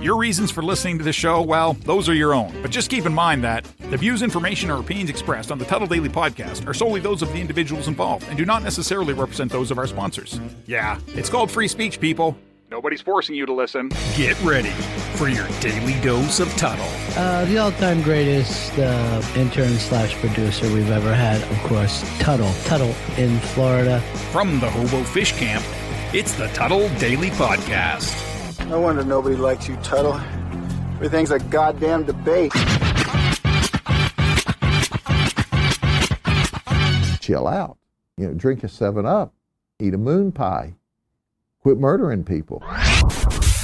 Your reasons for listening to the show, well, those are your own. But just keep in mind that the views, information, or opinions expressed on the Tuddle Daily Podcast are solely those of the individuals involved and do not necessarily represent those of our sponsors. Yeah, it's called free speech, people. Nobody's forcing you to listen. Get ready for your daily dose of Tuddle. The all-time greatest intern/producer we've ever had, of course, Tuddle. Tuddle in Florida. From the Hobo Fish Camp, it's the Tuddle Daily Podcast. No wonder nobody likes you, Tuddle. Everything's a goddamn debate. Chill out. Drink a 7-Up. Eat a moon pie. Quit murdering people.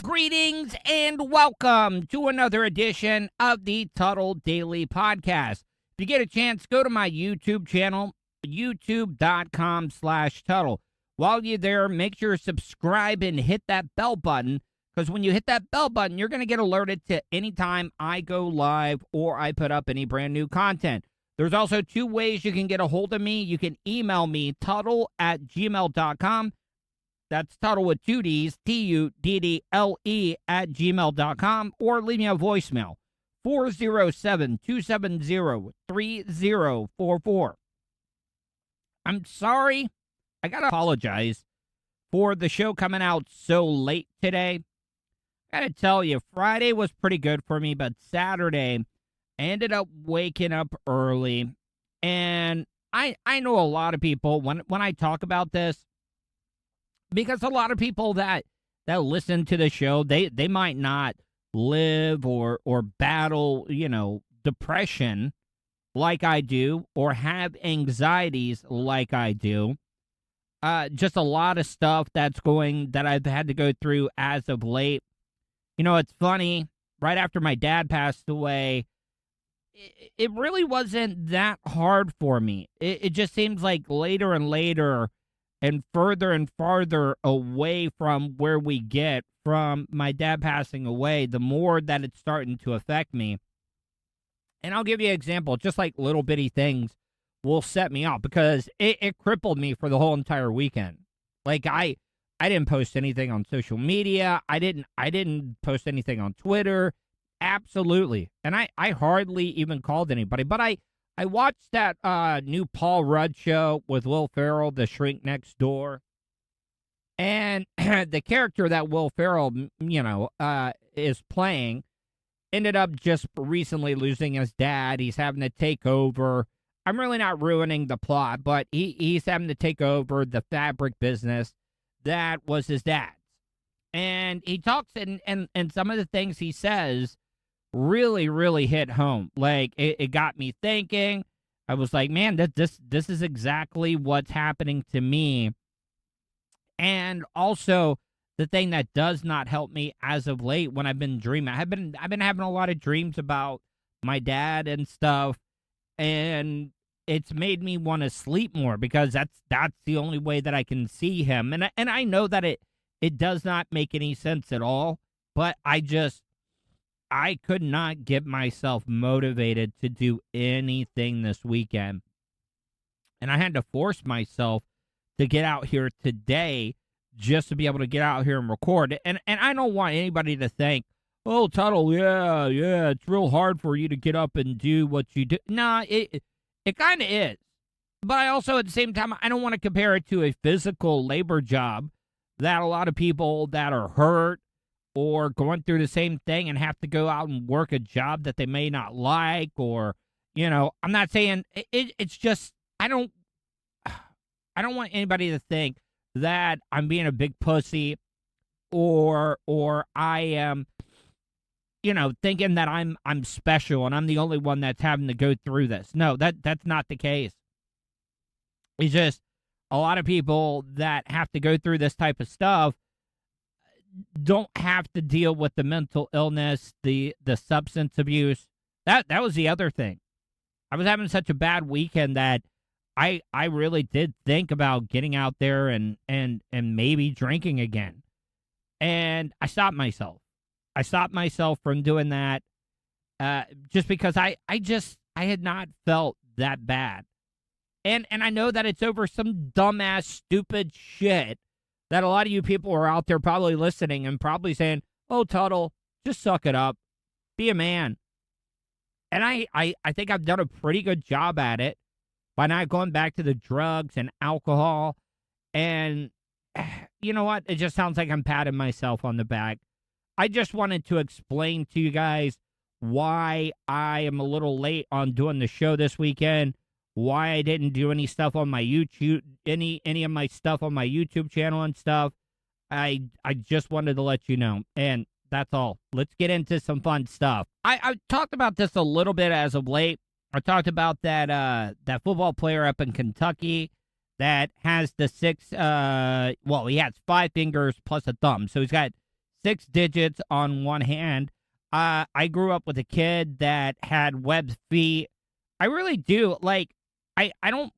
Greetings and welcome to another edition of the Tuddle Daily Podcast. If you get a chance, go to my YouTube channel, youtube.com/Tuddle. While you're there, make sure to subscribe and hit that bell button, because when you hit that bell button, you're going to get alerted to any time I go live or I put up any brand new content. There's also two ways you can get a hold of me. You can email me, tuddle@gmail.com. That's Tuddle with two D's, TUDDLE @gmail.com, or leave me a voicemail, 407-270-3044. I'm sorry. I got to apologize for the show coming out so late today. I got to tell you, Friday was pretty good for me, but Saturday, I ended up waking up early. And I know a lot of people, when I talk about this, because a lot of people that listen to the show, they might not live or battle, depression like I do, or have anxieties like I do. Just a lot of stuff that I've had to go through as of late. It's funny, right after my dad passed away, it really wasn't that hard for me. It just seems like later and later, and farther away from where we get from my dad passing away, the more that it's starting to affect me. And I'll give you an example, just like little bitty things will set me off, because it crippled me for the whole entire weekend. Like I didn't post anything on social media. I didn't post anything on Twitter. Absolutely. And I hardly even called anybody, but I watched that new Paul Rudd show with Will Ferrell, The Shrink Next Door. And the character that Will Ferrell, is playing ended up just recently losing his dad. He's having to take over. I'm really not ruining the plot, but he's having to take over the fabric business that was his dad's. And he talks, and some of the things he says really, really hit home. Like, it got me thinking. I was like, man, this is exactly what's happening to me. And also, the thing that does not help me as of late, when I've been dreaming, I've been having a lot of dreams about my dad and stuff, and it's made me want to sleep more, because that's the only way that I can see him. And I know that it does not make any sense at all, but I could not get myself motivated to do anything this weekend. And I had to force myself to get out here today just to be able to get out here and record. And I don't want anybody to think, oh, Tuddle, yeah, it's real hard for you to get up and do what you do. Nah, it kind of is. But I also, at the same time, I don't want to compare it to a physical labor job that a lot of people that are hurt or going through the same thing and have to go out and work a job that they may not like, or, I'm not saying it's just, I don't want anybody to think that I'm being a big pussy or I am, thinking that I'm special and I'm the only one that's having to go through this. No, that's not the case. It's just a lot of people that have to go through this type of stuff don't have to deal with the mental illness, the substance abuse. That was the other thing. I was having such a bad weekend that I really did think about getting out there and maybe drinking again. And I stopped myself. I stopped myself from doing that just because I had not felt that bad. And I know that it's over some dumbass, stupid shit that a lot of you people are out there probably listening and probably saying, oh, Tuddle, Just suck it up. Be a man. And I think I've done a pretty good job at it by not going back to the drugs and alcohol. And you know what? It just sounds like I'm patting myself on the back. I just wanted to explain to you guys why I am a little late on doing the show this weekend, why I didn't do any stuff on my YouTube, any of my stuff on my YouTube channel and stuff. I just wanted to let you know. And that's all. Let's get into some fun stuff. I talked about this a little bit as of late. I talked about that football player up in Kentucky that has the he has 5 fingers plus a thumb. So he's got 6 digits on one hand. I grew up with a kid that had webbed feet. I really do. Like, I don't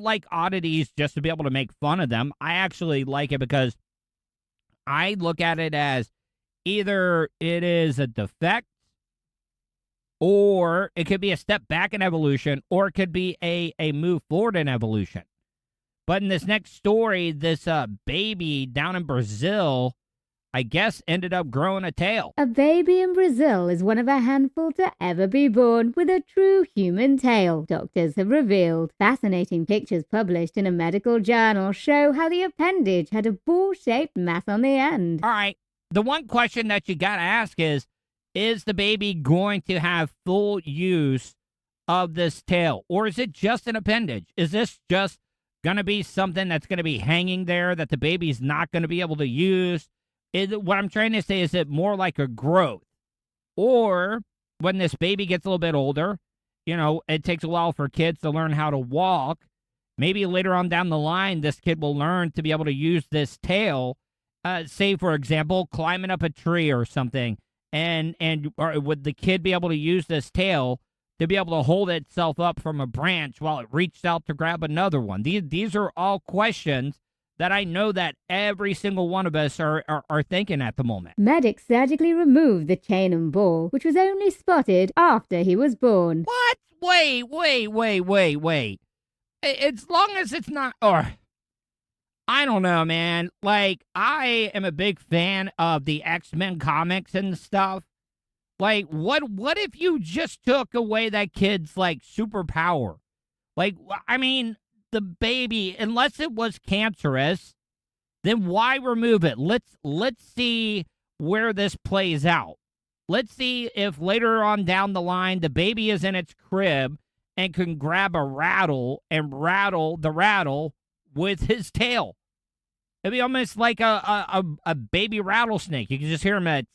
like oddities just to be able to make fun of them. I actually like it because I look at it as either it is a defect, or it could be a step back in evolution, or it could be a move forward in evolution. But in this next story, this baby down in Brazil, I guess, ended up growing a tail. A baby in Brazil is one of a handful to ever be born with a true human tail, doctors have revealed. Fascinating pictures published in a medical journal show how the appendage had a ball-shaped mass on the end. All right. The one question that you got to ask is the baby going to have full use of this tail? Or is it just an appendage? Is this just going to be something that's going to be hanging there that the baby's not going to be able to use? What I'm trying to say is it more like a growth? Or when this baby gets a little bit older, it takes a while for kids to learn how to walk. Maybe later on down the line, this kid will learn to be able to use this tail, say, for example, climbing up a tree or something. Or would the kid be able to use this tail to be able to hold itself up from a branch while it reached out to grab another one? These are all questions that I know that every single one of us are thinking at the moment. Medics surgically removed the chain and ball, which was only spotted after he was born. What? Wait. As long as it's not... I don't know, man. Like, I am a big fan of the X-Men comics and stuff. Like, what if you just took away that kid's, like, superpower? Like, I mean, the baby, unless it was cancerous, then why remove it? Let's see where this plays out. Let's see if later on down the line, the baby is in its crib and can grab a rattle and rattle the rattle with his tail. It'd be almost like a baby rattlesnake. You can just hear him at...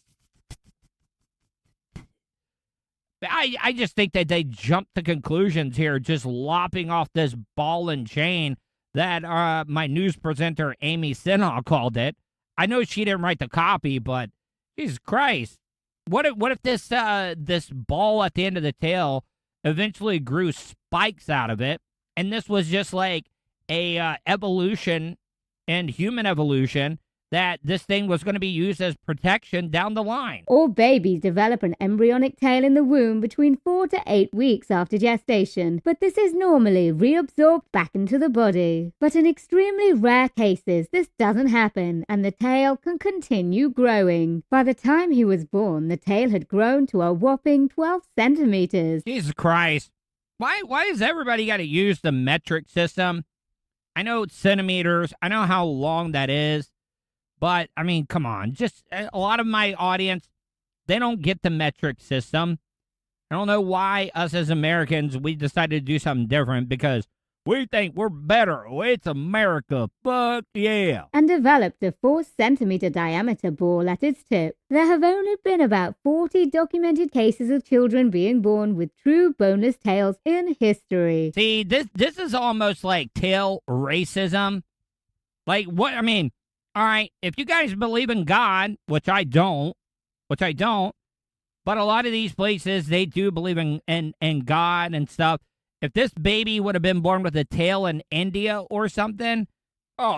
I just think that they jumped to conclusions here, just lopping off this ball and chain that my news presenter, Amy Sinha, called it. I know she didn't write the copy, but Jesus Christ. What if this ball at the end of the tail eventually grew spikes out of it, and this was just like a evolution and human evolution, that this thing was going to be used as protection down the line? All babies develop an embryonic tail in the womb between 4 to 8 weeks after gestation, but this is normally reabsorbed back into the body. But in extremely rare cases, this doesn't happen, and the tail can continue growing. By the time he was born, the tail had grown to a whopping 12 centimeters. Jesus Christ. Why has everybody got to use the metric system? I know it's centimeters. I know how long that is. But, I mean, come on. Just a lot of my audience, they don't get the metric system. I don't know why us as Americans, we decided to do something different because we think we're better. It's America. Fuck yeah. And developed a 4-centimeter diameter ball at its tip. There have only been about 40 documented cases of children being born with true boneless tails in history. See, this is almost like tail racism. Like, what? I mean, all right, if you guys believe in God, which I don't, but a lot of these places, they do believe in God and stuff. If this baby would have been born with a tail in India or something,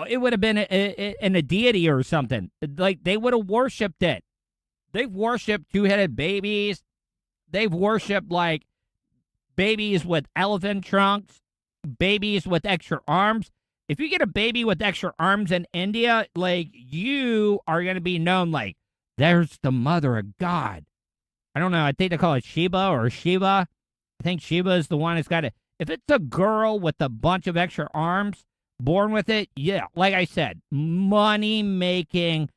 it would have been a deity or something. Like, they would have worshipped it. They've worshipped 2-headed babies. They've worshipped, like, babies with elephant trunks, babies with extra arms. If you get a baby with extra arms in India, like, you are going to be known like there's the mother of God. I don't know. I think they call it Sheba or Shiva. I think Sheba is the one that's got it. If it's a girl with a bunch of extra arms born with it, yeah, like I said, money-making,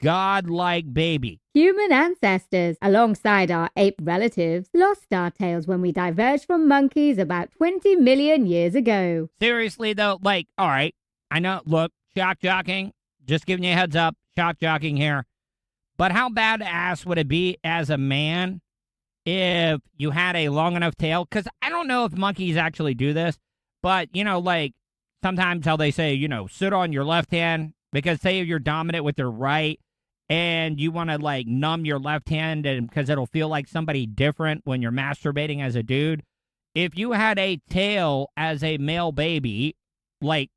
godlike baby. Human ancestors, alongside our ape relatives, lost our tails when we diverged from monkeys about 20 million years ago. Seriously, though, like, all right, I know, look, shock jocking, just giving you a heads up, shock jocking here. But how badass would it be as a man if you had a long enough tail? Because I don't know if monkeys actually do this, but, like, sometimes how they say, sit on your left hand, because say you're dominant with your right, and you want to, like, numb your left hand because it'll feel like somebody different when you're masturbating as a dude. If you had a tail as a male baby, like,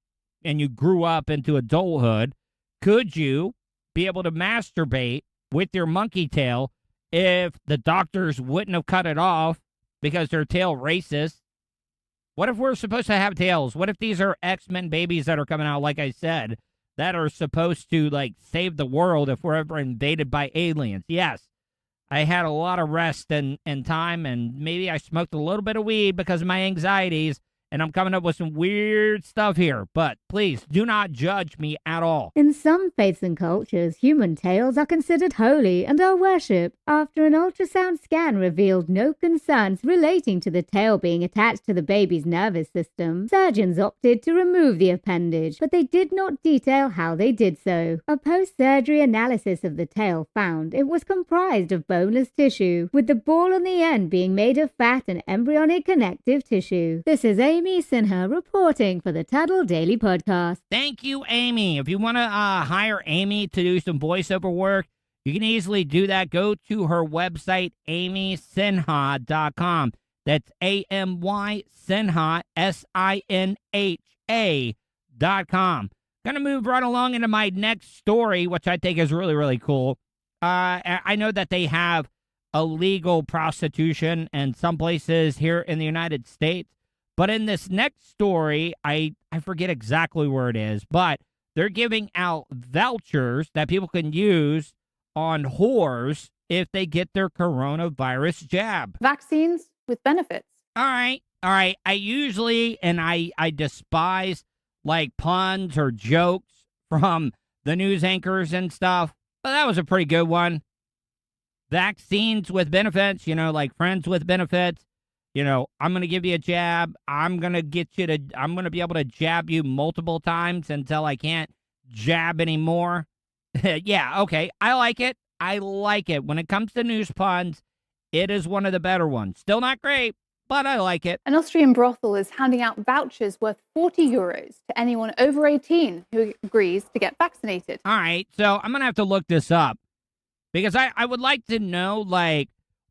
and you grew up into adulthood, could you be able to masturbate with your monkey tail if the doctors wouldn't have cut it off because they're tail racist? What if we're supposed to have tails? What if these are X-Men babies that are coming out, like I said, that are supposed to, like, save the world if we're ever invaded by aliens? Yes, I had a lot of rest and time, and maybe I smoked a little bit of weed because of my anxieties, and I'm coming up with some weird stuff here, but please do not judge me at all. In some faiths and cultures, human tails are considered holy and are worshipped. After an ultrasound scan revealed no concerns relating to the tail being attached to the baby's nervous system, surgeons opted to remove the appendage, but they did not detail how they did so. A post-surgery analysis of the tail found it was comprised of boneless tissue, with the ball on the end being made of fat and embryonic connective tissue. This is Amy Sinha reporting for the Tuddle Daily Podcast. Thank you, Amy. If you want to hire Amy to do some voiceover work, you can easily do that. Go to her website, amysinha.com. That's A-M-Y Sinha, S-I-N-H-A.com. Going to move right along into my next story, which I think is really, really cool. I know that they have illegal prostitution in some places here in the United States. But in this next story, I forget exactly where it is, but they're giving out vouchers that people can use on whores if they get their coronavirus jab. Vaccines with benefits. All right. I usually, and I despise, like, puns or jokes from the news anchors and stuff, but that was a pretty good one. Vaccines with benefits, like friends with benefits. I'm going to give you a jab. I'm going to be able to jab you multiple times until I can't jab anymore. Yeah, okay. I like it. When it comes to news puns, it is one of the better ones. Still not great, but I like it. An Austrian brothel is handing out vouchers worth €40 to anyone over 18 who agrees to get vaccinated. All right, so I'm going to have to look this up because I would like to know, like,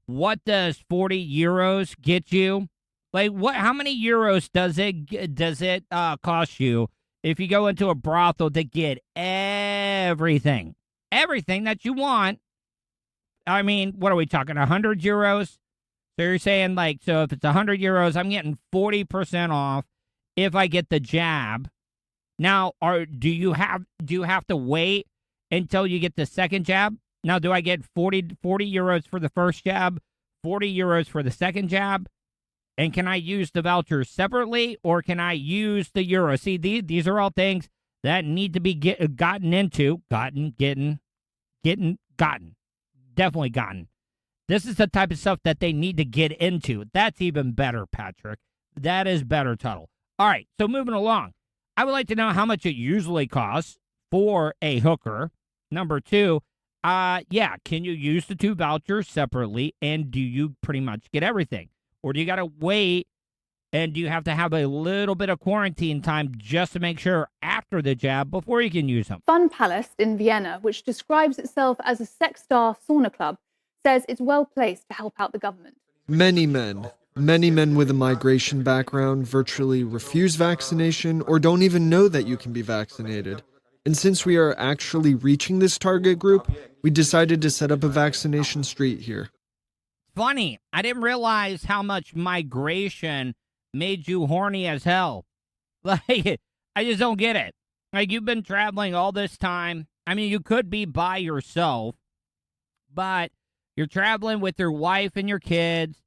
what does €40 get you? Like, how many euros does it cost you if you go into a brothel to get everything that you want? I mean, what are we talking? €100? So you're saying, like, so if it's €100, I'm getting 40% off if I get the jab. Now, do you have to wait until you get the second jab? Now, do I get €40 for the first jab, €40 for the second jab? And can I use the vouchers separately, or can I use the euro? See, these are all things that need to be gotten into. Definitely gotten. This is the type of stuff that they need to get into. That's even better, Patrick. That is better, Tuddle. All right, so moving along. I would like to know how much it usually costs for a hooker. Number two, can you use the two vouchers separately, and do you pretty much get everything? Or do you got to wait, and do you have to have a little bit of quarantine time just to make sure after the jab before you can use them? Fun Palace in Vienna, which describes itself as a sex star sauna club, says it's well placed to help out the government. Many men with a migration background virtually refuse vaccination or don't even know that you can be vaccinated. And since we are actually reaching this target group, we decided to set up a vaccination street here. Funny, I didn't realize how much migration made you horny as hell. Like, I just don't get it. Like, you've been traveling all this time. I mean, you could be by yourself, but you're traveling with your wife and your kids.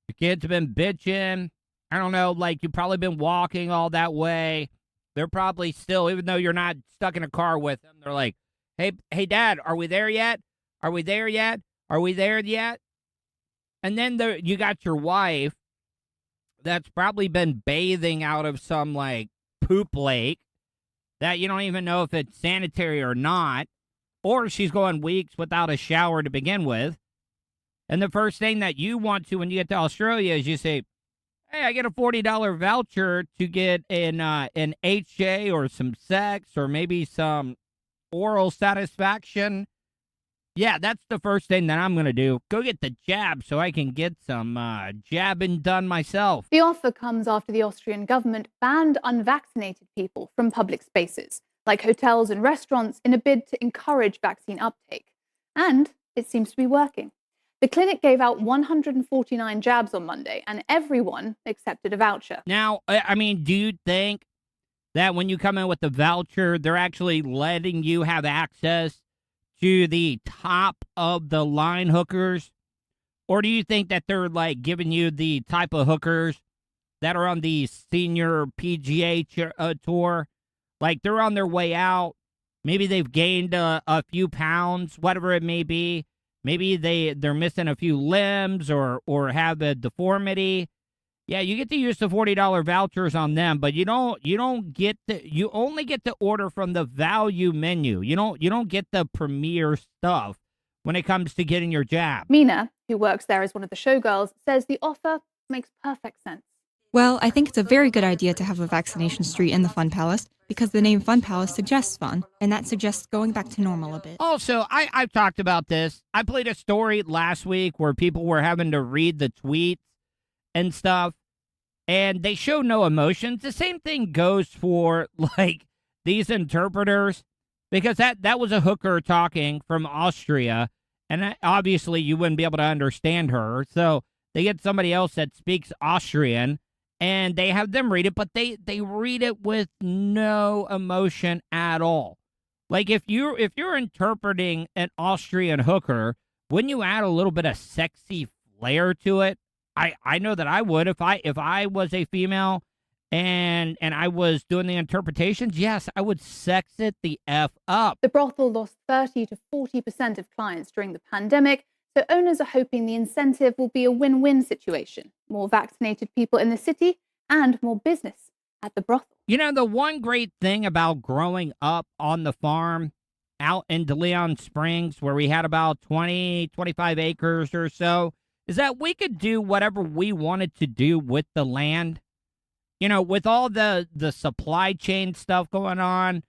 Your kids have been bitching. I don't know, like you've probably been walking all that way. They're probably still, even though you're not stuck in a car with them, they're like, hey, Dad, are we there yet? Are we there yet? Are we there yet? And then you got your wife that's probably been bathing out of some, like, poop lake that you don't even know if it's sanitary or not, or she's going weeks without a shower to begin with. And the first thing that you want to when you get to Australia is you say, hey, I get a $40 voucher to get an HJ or some sex or maybe some oral satisfaction. Yeah, that's the first thing that I'm going to do. Go get the jab so I can get some jabbing done myself. The offer comes after the Austrian government banned unvaccinated people from public spaces, like hotels and restaurants, in a bid to encourage vaccine uptake. And it seems to be working. The clinic gave out 149 jabs on Monday, and everyone accepted a voucher. Now, I mean, do you think that when you come in with the voucher, they're actually letting you have access to the top of the line hookers? Or do you think that they're like giving you the type of hookers that are on the senior PGA tour? Like they're on their way out. Maybe they've gained a few pounds, whatever it may be. Maybe they're missing a few limbs or have a deformity. Yeah, you get to use the $40 vouchers on them, but you only get to order from the value menu. You don't get the premier stuff when it comes to getting your jab. Mina, who works there as one of the showgirls, says the offer makes perfect sense. Well, I think it's a very good idea to have a vaccination street in the Fun Palace because the name Fun Palace suggests fun, and that suggests going back to normal a bit. Also, I've talked about this. I played a story last week where people were having to read the tweets and stuff, and they show no emotions. The same thing goes for, like, these interpreters, because that was a hooker talking from Austria, and obviously you wouldn't be able to understand her, so they get somebody else that speaks Austrian, and they have them read it, but they read it with no emotion at all. Like, if you're interpreting an Austrian hooker, wouldn't you add a little bit of sexy flair to it? I know that I would if I was a female and I was doing the interpretations. Yes, I would sex it the F up. The brothel lost 30 to 40% of clients during the pandemic, so owners are hoping the incentive will be a win-win situation. More vaccinated people in the city and more business at the brothel. You know, the one great thing about growing up on the farm out in DeLeon Springs, where we had about 20, 25 acres or so, is that we could do whatever we wanted to do with the land. You know, with all the supply chain stuff going on,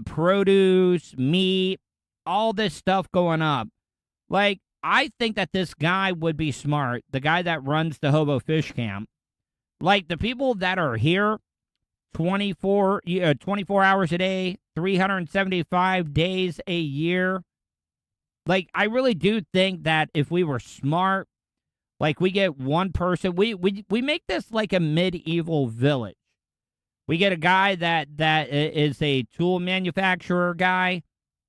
produce, meat, all this stuff going up. Like, I think that this guy would be smart, the guy that runs the Hobo Fish Camp. Like, the people that are here 24 hours a day, 375 days a year. Like, I really do think that if we were smart, like, we get one person, we make this like a medieval village. We get a guy that is a tool manufacturer guy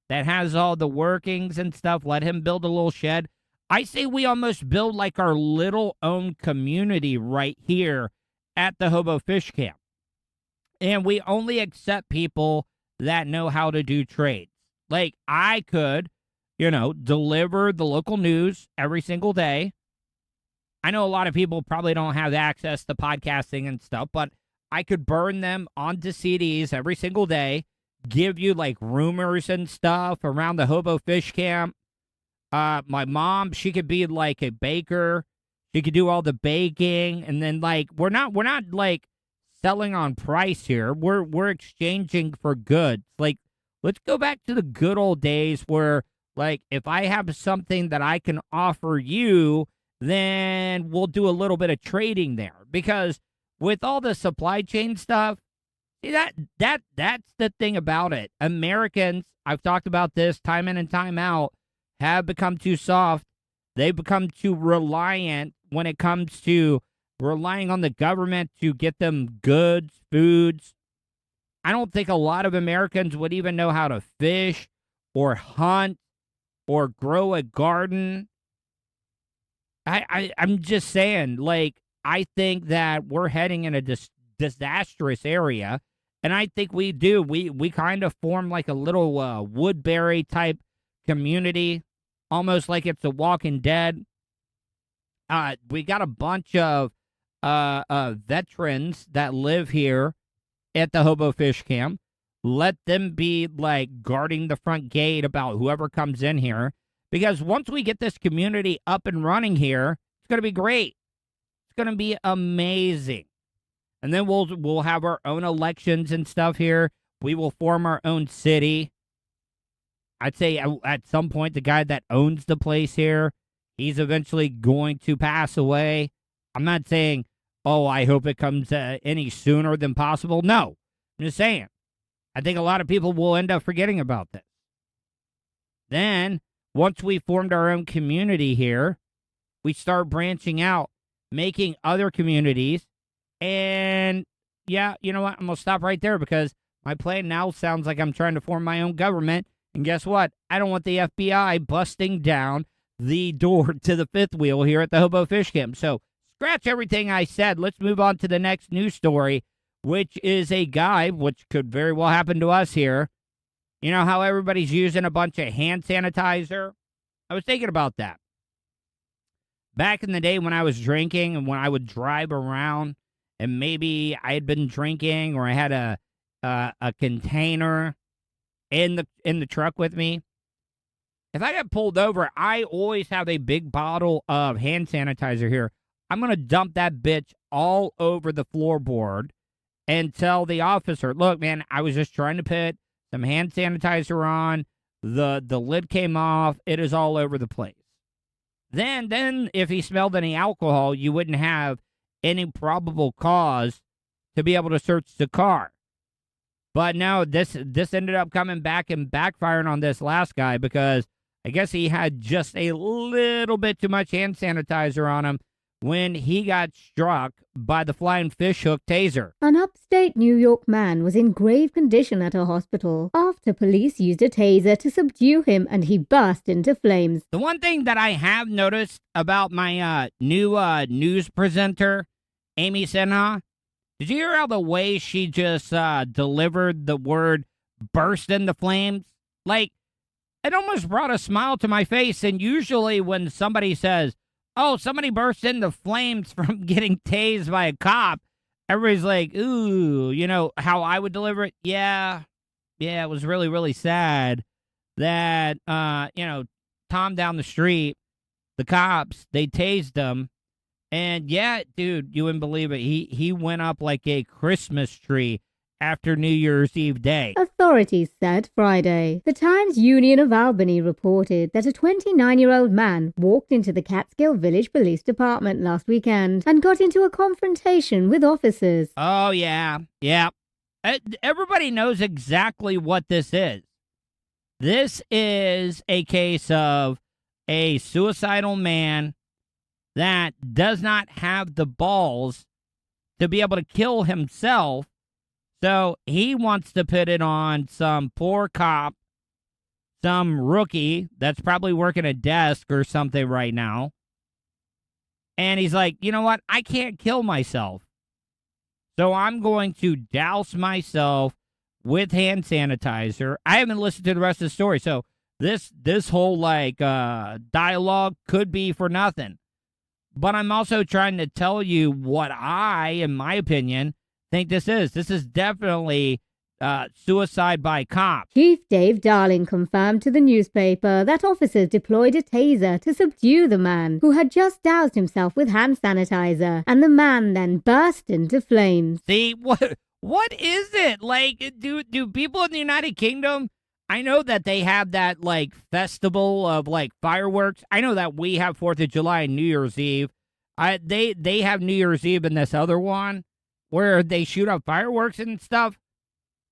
that has all the workings and stuff. Let him build a little shed. I say we almost build like our little own community right here at the Hobo Fish Camp. And we only accept people that know how to do trades. Like, I could, deliver the local news every single day. I know a lot of people probably don't have access to podcasting and stuff, but I could burn them onto CDs every single day, give you, like, rumors and stuff around the Hobo Fish Camp. My mom, she could be, like, a baker. She could do all the baking. And then, like, we're not like, selling on price here. We're exchanging for goods. Like, let's go back to the good old days where, like, if I have something that I can offer you, then we'll do a little bit of trading there. Because with all the supply chain stuff, see, that's the thing about it. Americans, I've talked about this time in and time out, have become too soft. They've become too reliant when it comes to relying on the government to get them goods, foods. I don't think a lot of Americans would even know how to fish or hunt or grow a garden. I'm just saying, like, I think that we're heading in a disastrous area, and I think we do. We kind of form like a little Woodbury type community, almost like it's The Walking Dead. We got a bunch of veterans that live here at the Hobo Fish Camp. Let them be like guarding the front gate about whoever comes in here. Because once we get this community up and running here, it's going to be great. It's going to be amazing. And then we'll have our own elections and stuff here. We will form our own city. I'd say at some point, the guy that owns the place here, he's eventually going to pass away. I'm not saying, oh, I hope it comes any sooner than possible. No, I'm just saying. I think a lot of people will end up forgetting about this. Then, once we formed our own community here, we start branching out, making other communities. And, yeah, you know what? I'm going to stop right there because my plan now sounds like I'm trying to form my own government. And guess what? I don't want the FBI busting down the door to the fifth wheel here at the Hobo Fish Camp. So, scratch everything I said. Let's move on to the next news story, which is a guy, which could very well happen to us here. You know how everybody's using a bunch of hand sanitizer? I was thinking about that. Back in the day when I was drinking and when I would drive around and maybe I had been drinking or I had a container in the truck with me, if I got pulled over, I always have a big bottle of hand sanitizer here. I'm going to dump that bitch all over the floorboard and tell the officer, look, man, I was just trying to put some hand sanitizer on. The lid came off. It is all over the place. Then if he smelled any alcohol, you wouldn't have any probable cause to be able to search the car. But no, this ended up coming back and backfiring on this last guy because I guess he had just a little bit too much hand sanitizer on him when he got struck by the flying fish hook taser. An upstate New York man was in grave condition at a hospital after police used a taser to subdue him and he burst into flames. The one thing that I have noticed about my new news presenter, Amy Sinha, did you hear how the way she just delivered the word burst into flames? Like, it almost brought a smile to my face. And usually when somebody says, oh, somebody burst into flames from getting tased by a cop, everybody's like, ooh, you know how I would deliver it? Yeah, it was really, really sad that, Tom down the street, the cops, they tased him. And yeah, dude, you wouldn't believe it. He went up like a Christmas tree after New Year's Eve day. Authorities said Friday. The Times-Union of Albany reported that a 29-year-old man walked into the Catskill Village Police Department last weekend and got into a confrontation with officers. Oh, yeah. Everybody knows exactly what this is. This is a case of a suicidal man that does not have the balls to be able to kill himself. So he wants to put it on some poor cop, some rookie that's probably working a desk or something right now. And he's like, you know what? I can't kill myself. So I'm going to douse myself with hand sanitizer. I haven't listened to the rest of the story. So this whole dialogue could be for nothing. But I'm also trying to tell you what I, in my opinion, think this is. This is definitely suicide by cop. Chief Dave Darling confirmed to the newspaper that officers deployed a taser to subdue the man who had just doused himself with hand sanitizer, and the man then burst into flames. See, what is it? Like, do people in the United Kingdom, I know that they have that, like, festival of, like, fireworks. I know that we have 4th of July and New Year's Eve. They have New Year's Eve in this other one, where they shoot up fireworks and stuff.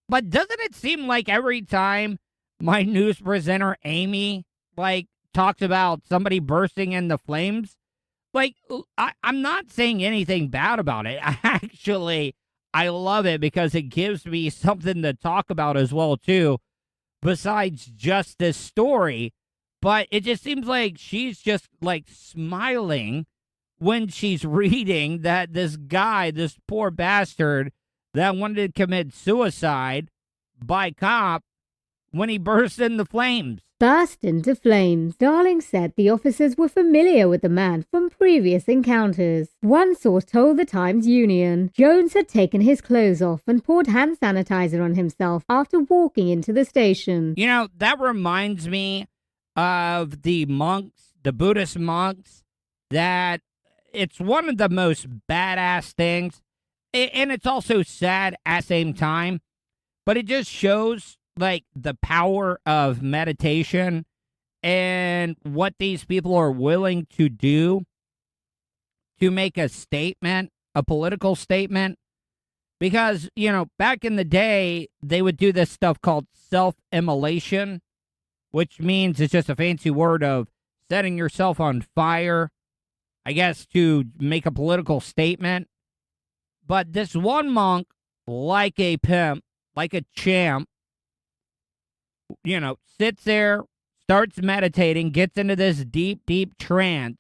But doesn't it seem like every time my news presenter, Amy, talks about somebody bursting into flames, I'm not saying anything bad about it. I love it because it gives me something to talk about as well, too, besides just this story. But it just seems like she's just like smiling when she's reading that this guy, this poor bastard that wanted to commit suicide by cop, when he burst into flames. Burst into flames. Darling said the officers were familiar with the man from previous encounters. One source told the Times-Union Jones had taken his clothes off and poured hand sanitizer on himself after walking into the station. You know, that reminds me of the monks, the Buddhist monks, that it's one of the most badass things, and it's also sad at the same time, but it just shows like the power of meditation and what these people are willing to do to make a statement, a political statement. Because, you know, back in the day, they would do this stuff called self-immolation, which means it's just a fancy word of setting yourself on fire, I guess, to make a political statement. But this one monk, like a pimp, like a champ, you know, sits there, starts meditating, gets into this deep, deep trance.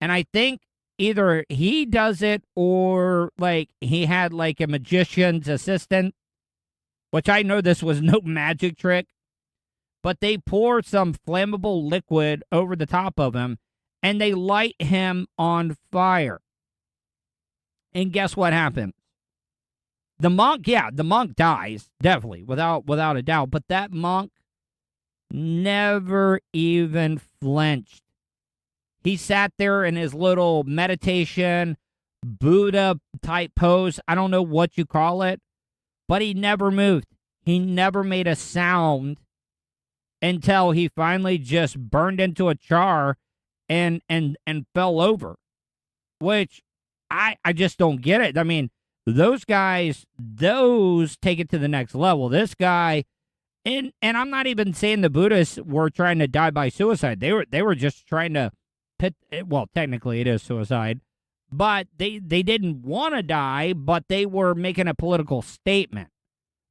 And I think either he does it or, like, he had, like, a magician's assistant, which I know this was no magic trick, but they pour some flammable liquid over the top of him, and they light him on fire. And guess what happens? The monk dies, definitely, without a doubt. But that monk never even flinched. He sat there in his little meditation, Buddha-type pose. I don't know what you call it. But he never moved. He never made a sound until he finally just burned into a char and fell over. Which I just don't get it. I mean, those guys, those take it to the next level. This guy, and I'm not even saying the Buddhists were trying to die by suicide. They were just trying to well, technically it is suicide, but they didn't want to die, but they were making a political statement,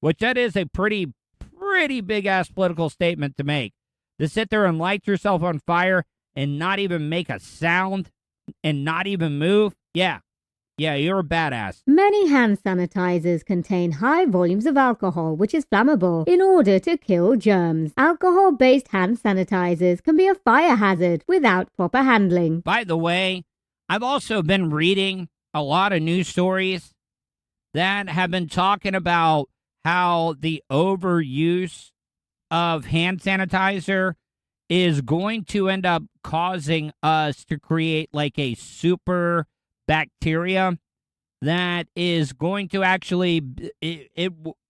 which that is a pretty big ass political statement to make. To sit there and light yourself on fire and not even make a sound and not even move. Yeah, you're a badass. Many hand sanitizers contain high volumes of alcohol, which is flammable, in order to kill germs. Alcohol-based hand sanitizers can be a fire hazard without proper handling. By the way, I've also been reading a lot of news stories that have been talking about how the overuse of hand sanitizer is going to end up causing us to create like a super bacteria that is going to actually,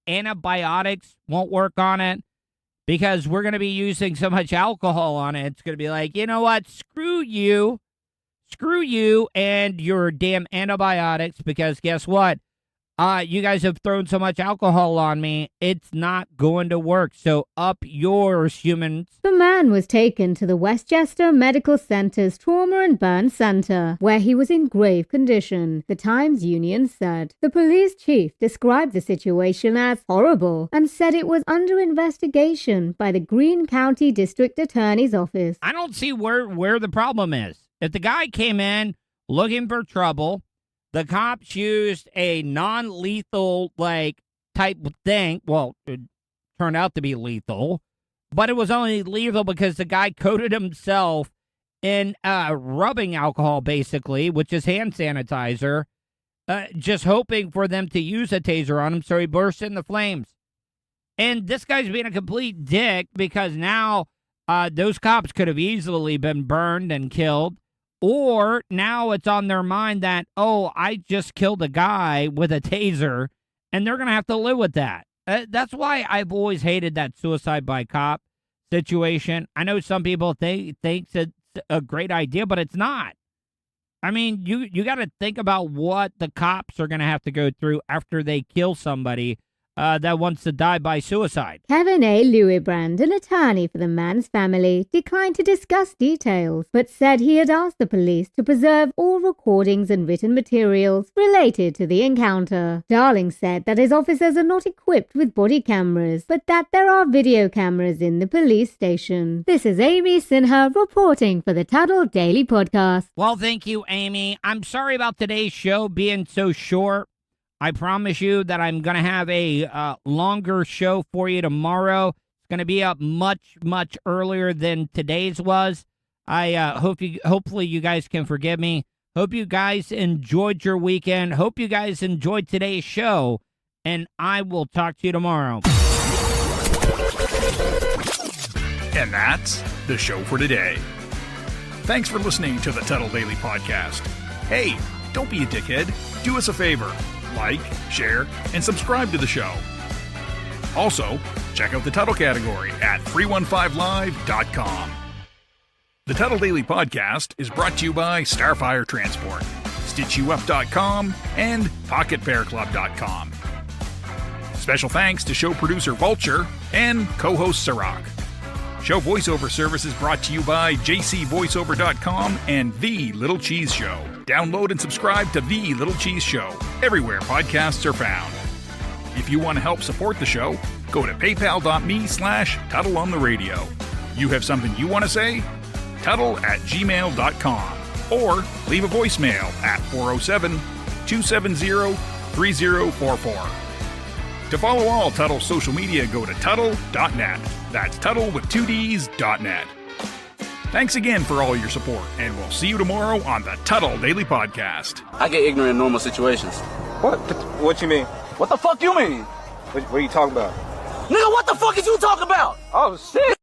antibiotics won't work on it because we're going to be using so much alcohol on it. It's going to be like, you know what, screw you and your damn antibiotics, because guess what? You guys have thrown so much alcohol on me, it's not going to work. So up yours, humans. The man was taken to the Westchester Medical Center's Trauma and Burn Center, where he was in grave condition, the Times-Union said. The police chief described the situation as horrible and said it was under investigation by the Greene County District Attorney's Office. I don't see where the problem is. If the guy came in looking for trouble, the cops used a non-lethal, like, type thing. Well, it turned out to be lethal, but it was only lethal because the guy coated himself in rubbing alcohol, basically, which is hand sanitizer, just hoping for them to use a taser on him, so he burst into flames. And this guy's being a complete dick because now those cops could have easily been burned and killed. Or now it's on their mind that, oh, I just killed a guy with a taser, and they're going to have to live with that. That's why I've always hated that suicide by cop situation. I know some people think it's a great idea, but it's not. I mean, you got to think about what the cops are going to have to go through after they kill somebody that wants to die by suicide. Kevin A. Louisbrand, an attorney for the man's family, declined to discuss details, but said he had asked the police to preserve all recordings and written materials related to the encounter. Darling said that his officers are not equipped with body cameras, but that there are video cameras in the police station. This is Amy Sinha reporting for the Tuddle Daily Podcast. Well, thank you, Amy. I'm sorry about today's show being so short. I promise you that I'm going to have a longer show for you tomorrow. It's going to be up much, much earlier than today's was. I hopefully you guys can forgive me. Hope you guys enjoyed your weekend. Hope you guys enjoyed today's show. And I will talk to you tomorrow. And that's the show for today. Thanks for listening to the Tuddle Daily Podcast. Hey, don't be a dickhead. Do us a favor. Like, share, and subscribe to the show. Also, check out the Tuddle category at 315live.com. The Tuddle Daily Podcast is brought to you by Starfire Transport, StitchYouUp.com, and PocketPairClub.com. Special thanks to show producer Vulture and co-host Sirach. Show voiceover service is brought to you by JCVoiceover.com and The Little Cheese Show. Download and subscribe to The Little Cheese Show everywhere podcasts are found. If you want to help support the show, go to paypal.me/TuddleOnTheRadio. You have something you want to say? Tuddle@gmail.com or leave a voicemail at 407-270-3044. To follow all Tuddle social media, go to Tuddle.net. That's Tuddle with 2Ds.net. Thanks again for all your support, and we'll see you tomorrow on the Tuddle Daily Podcast. I get ignorant in normal situations. What you mean? What the fuck you mean? What are you talking about? Nigga, what the fuck is you talking about? Oh, shit!